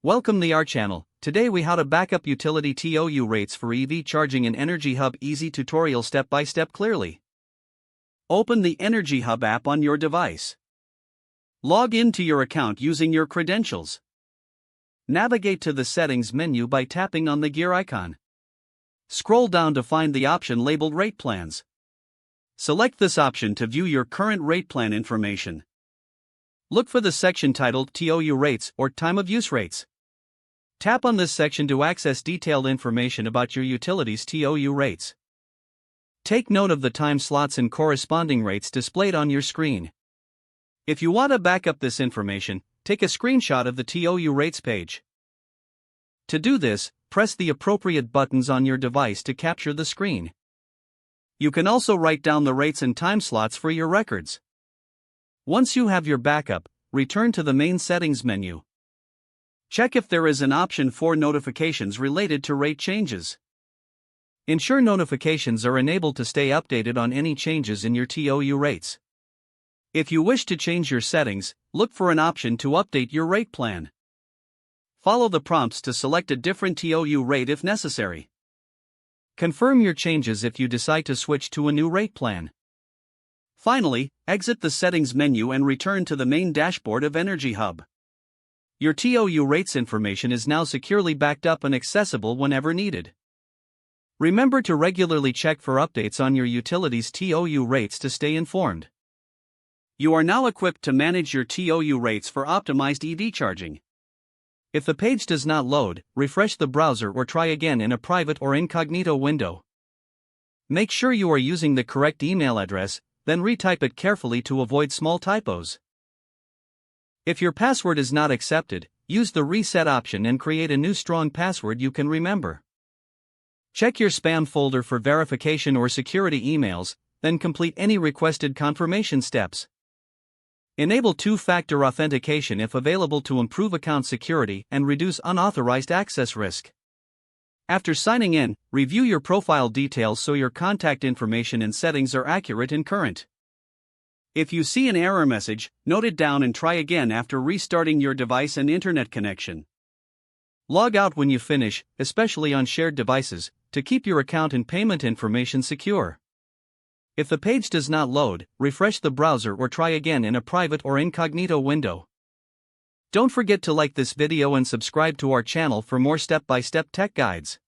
Welcome to our channel. Today we how to backup utility TOU rates for EV charging in EnergyHub. Easy tutorial step by step clearly. Open the EnergyHub app on your device. Log into your account using your credentials. Navigate to the settings menu by tapping on the gear icon. Scroll down to find the option labeled Rate Plans. Select this option to view your current rate plan information. Look for the section titled TOU Rates or Time of Use Rates. Tap on this section to access detailed information about your utility's TOU rates. Take note of the time slots and corresponding rates displayed on your screen. If you want to back up this information, take a screenshot of the TOU rates page. To do this, press the appropriate buttons on your device to capture the screen. You can also write down the rates and time slots for your records. Once you have your backup, return to the main settings menu. Check if there is an option for notifications related to rate changes. Ensure notifications are enabled to stay updated on any changes in your TOU rates. If you wish to change your settings, look for an option to update your rate plan. Follow the prompts to select a different TOU rate if necessary. Confirm your changes if you decide to switch to a new rate plan. Finally, exit the settings menu and return to the main dashboard of EnergyHub. Your TOU rates information is now securely backed up and accessible whenever needed. Remember to regularly check for updates on your utility's TOU rates to stay informed. You are now equipped to manage your TOU rates for optimized EV charging. If the page does not load, refresh the browser or try again in a private or incognito window. Make sure you are using the correct email address, then retype it carefully to avoid small typos. If your password is not accepted, use the reset option and create a new strong password you can remember. Check your spam folder for verification or security emails, then complete any requested confirmation steps. Enable two-factor authentication if available to improve account security and reduce unauthorized access risk. After signing in, review your profile details so your contact information and settings are accurate and current. If you see an error message, note it down and try again after restarting your device and internet connection. Log out when you finish, especially on shared devices, to keep your account and payment information secure. If the page does not load, refresh the browser or try again in a private or incognito window. Don't forget to like this video and subscribe to our channel for more step-by-step tech guides.